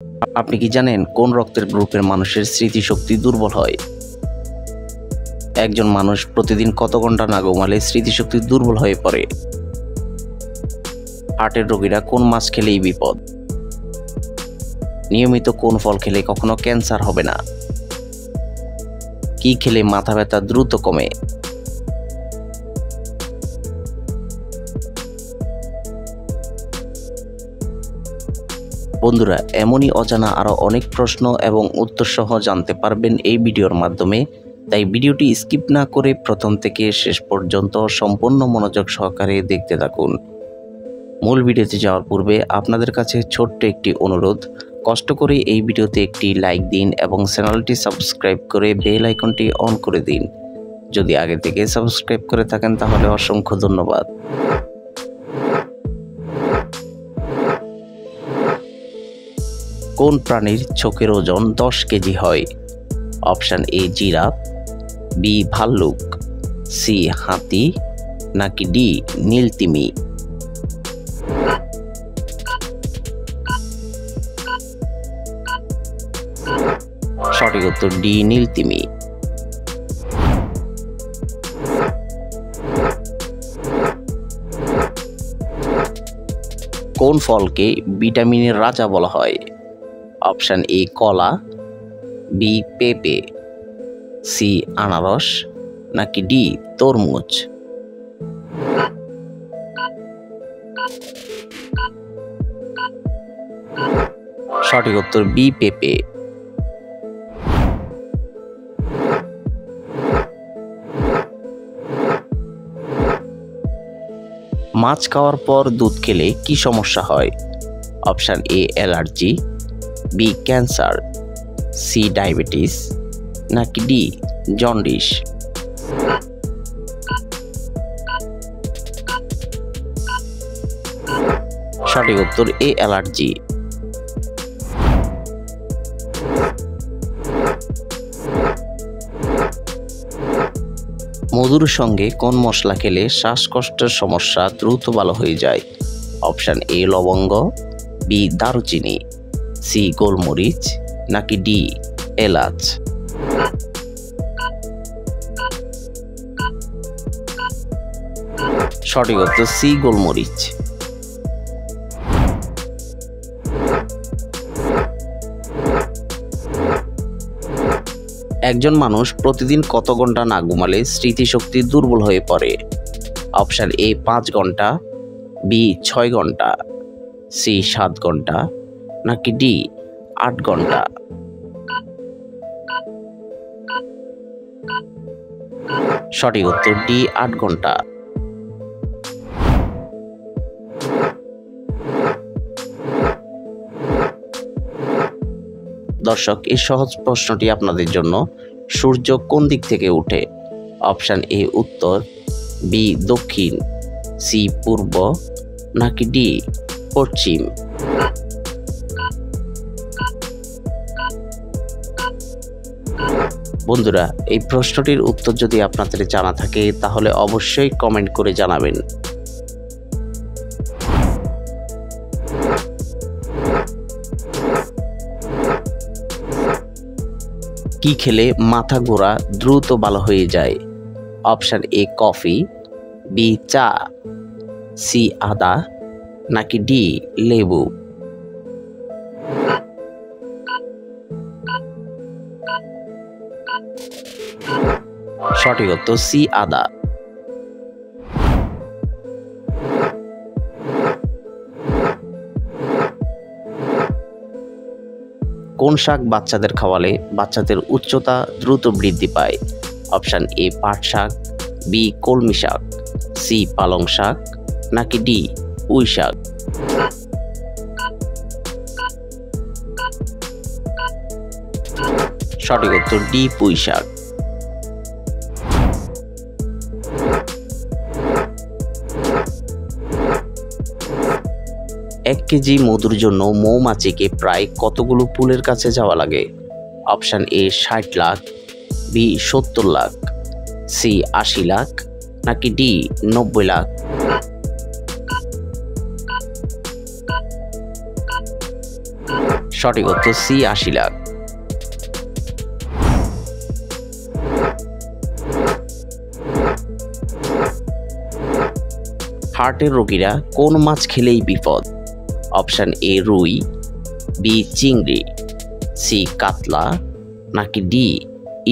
আপনি কি জানেন কোন রক্তের গ্রুপের মানুষের স্মৃতিশক্তি দুর্বল হয়? একজন মানুষ প্রতিদিন কত ঘন্টা না ঘুমালে স্মৃতিশক্তি দুর্বল হয়ে পড়ে? হার্টের রোগীরা কোন মাছ খেলেই বিপদ? নিয়মিত কোন ফল খেলে কখনো ক্যান্সার হবে না? কি খেলে মাথা ব্যথা দ্রুত কমে? বন্ধুরা, এমনই অজানা আরও অনেক প্রশ্ন এবং উত্তর সহ জানতে পারবেন এই ভিডিওর মাধ্যমে। তাই ভিডিওটি স্কিপ না করে প্রথম থেকে শেষ পর্যন্ত সম্পূর্ণ মনোযোগ সহকারে দেখতে থাকুন। মূল ভিডিওতে যাওয়ার পূর্বে আপনাদের কাছে ছোট্ট একটি অনুরোধ, কষ্ট করে এই ভিডিওতে একটি লাইক দিন এবং চ্যানেলটি সাবস্ক্রাইব করে বেল আইকনটি অন করে দিন। যদি আগে থেকে সাবস্ক্রাইব করে থাকেন তাহলে অসংখ্য ধন্যবাদ। কোন প্রাণীর চোখের ওজন 10 কেজি হয়? অপশান এ জিরাফ, বি ভাল্লুক, সি হাতি, নাকি ডি নীলতিমি? সঠিক উত্তর ডি নীলতিমি। কোন ফলকে ভিটামিনের রাজা বলা হয়? অপশান এ কলা, বি পেঁপে, সি আনারস, নাকি ডি তরমুজ? সঠিক উত্তর বি পেঁপে। মাছ খাওয়ার পর দুধ খেলে কি সমস্যা হয়? Option A allergy, B cancer, C diabetes, নাকি ডি জন্ডিস? সঠিক উত্তর এ অ্যালার্জি। মধুর সঙ্গে কোন মশলা খেলে শ্বাসকষ্টের সমস্যা দ্রুত ভালো হয়ে যায়? অপশান এ লবঙ্গ, বি দারুচিনি, সি গোলমরিচ, নাকি ডি এলাচ? সঠিক উত্তর সি গোলমরিচ। একজন মানুষ প্রতিদিন কত ঘন্টা না ঘুমালে স্মৃতিশক্তি দুর্বল হয়ে পড়ে? অপশান এ 5 ঘন্টা, বি 6 ঘন্টা, সি 7 ঘন্টা, নাকি ডি 8 ঘন্টা? সঠিক উত্তর ডি 8 ঘন্টা। দর্শক, এই সহজ প্রশ্নটি আপনাদের জন্য। সূর্য কোন দিক থেকে ওঠে? অপশান এ উত্তর, বি দক্ষিণ, সি পূর্ব, নাকি ডি পশ্চিম? বন্ধুরা, এই প্রশ্নটির উত্তর যদি আপনাদের জানা থাকে তাহলে অবশ্যই কমেন্ট করে জানাবেন। কি খেলে মাথা ঘোরা দ্রুত ভালো হয়ে যায়? অপশান এ কফি, বি চা, সি আদা, নাকি ডি লেবু? সঠিক উত্তর সি আদা। কোন শাক বাচ্চাদের খাওয়ালে বাচ্চাদের উচ্চতা দ্রুত বৃদ্ধি পায়? অপশান এ পাট শাক, বি কলমি শাক, সি পালং শাক, নাকি ডি পুঁই শাক? সঠিক উত্তর ডি পুঁই শাক। 1 কেজি মধুর জন্য মৌমাছিকে প্রায় কতগুলো ফুলের কাছে যাওয়া লাগে? Option A 60 lakh, B 70 lakh, C 80 lakh, নাকি ডি 90 লাখ? সঠিক উত্তর সি ৮০ লাখ। হার্টের রোগীরা কোন মাছ খেলেই বিপদ? অপশন এ রুই, বি চিংড়ি, সি কাতলা, নাকি ডি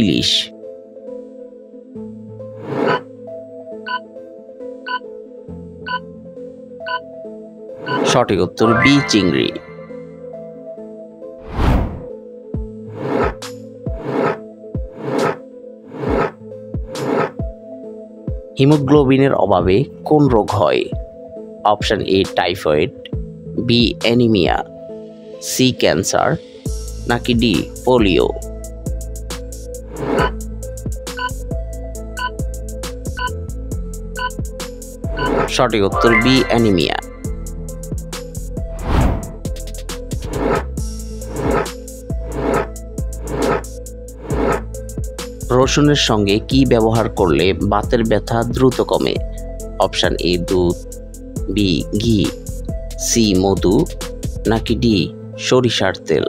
ইলিশ। সঠিক উত্তর বি চিংড়ি। হিমোগ্লোবিনের অভাবে কোন রোগ হয়? Option A typhoid, B anaemia, C cancer, নাকি ডি পোলিও। সঠিক উত্তর বি অ্যানিমিয়া। রসুনের সঙ্গে কি ব্যবহার করলে বাতের ব্যথা দ্রুত কমে? অপশন এ দুধ, বি ঘি, সি মধু, নাকি ডি সরিষার তেল।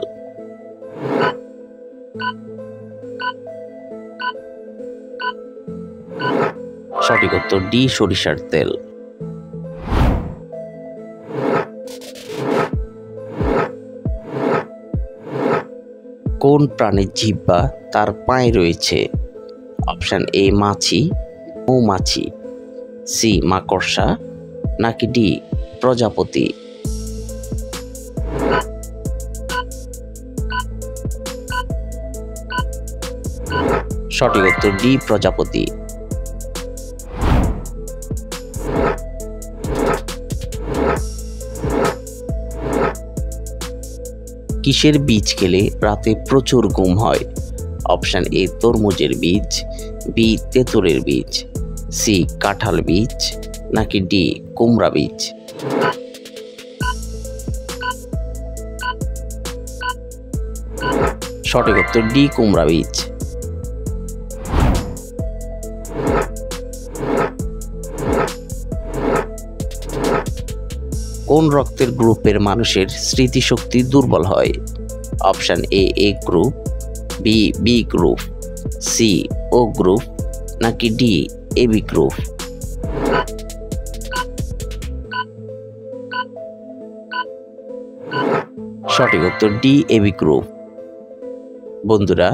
সঠিক উত্তর ডি সরিষার তেল। কোন প্রাণীর জিহ্বা তার পায়ে রয়েছে? অপশন এ মাছি, মৌমাছি, সি মাকড়সা, নাকি ডি প্রজাপতি। সঠিক উত্তর ডি প্রজাপতি। কিসের বীজ খেলে রাতে প্রচুর ঘুম হয়? অপশন এ তরমুজের বীজ, বি তেঁতুলের বীজ, সি কাঁঠাল বীজ, নাকি ডি কুমড়া বীজ। সঠিক উত্তর ডি কুমড়া বীজ। কোন রক্তের গ্রুপের মানুষের স্মৃতিশক্তি দুর্বল হয়? Option A group, B B group, C O group, নাকি ডি এবি গ্রুপ। সঠিক উত্তর ডি এবি গ্রুপ। বন্ধুরা,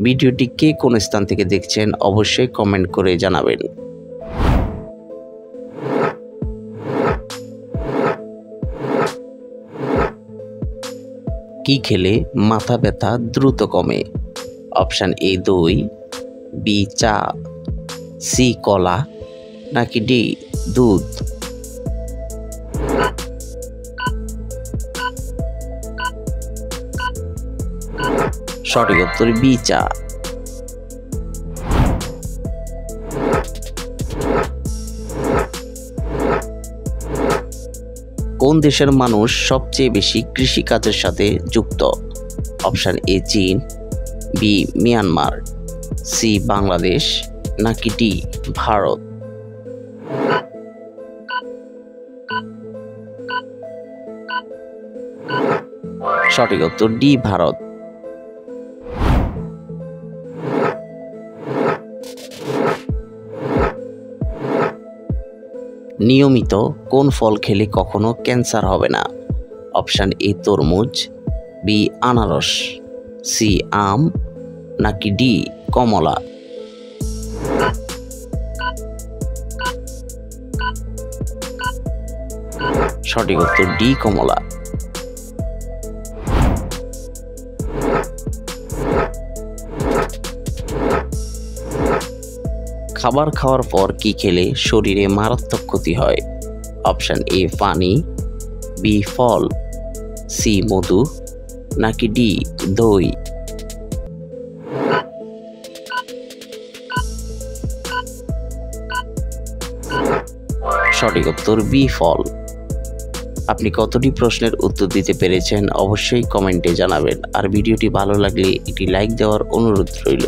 ভিডিওটি কে কোন স্থান থেকে দেখছেন অবশ্যই কমেন্ট করে জানাবেন। কি খেলে মাথা ব্যথা দ্রুত কমে? অপশন এ দই, বি চা, সি কলা, নাকি ডি দুধ। সঠিক উত্তর বি চা। কোন দেশের মানুষ সবচেয়ে বেশি কৃষিকাজের সাথে যুক্ত? অপশন এ চীন, বি মিয়ানমার, সি বাংলাদেশ, নাকি ডি ভারত। সঠিক উত্তর ডি ভারত। নিয়মিত কোন ফল খেলে কখনো ক্যান্সার হবে না? অপশন এ তরমুজ, বি আনারস, সি আম, নাকি ডি কমলা। সঠিক উত্তর ডি কমলা। খাবার খাওয়ার পর কি খেলে শরীরে মারাত্মক ক্ষতি হয়? অপশন এ পানি, বি ফল, সি মধু, নাকি ডি দই। সঠিক উত্তর বি ফল। আপনি কতটি প্রশ্নের উত্তর দিতে পেরেছেন অবশ্যই কমেন্টে জানাবেন, আর ভিডিওটি ভালো লাগলে একটি লাইক দেওয়ার অনুরোধ রইল।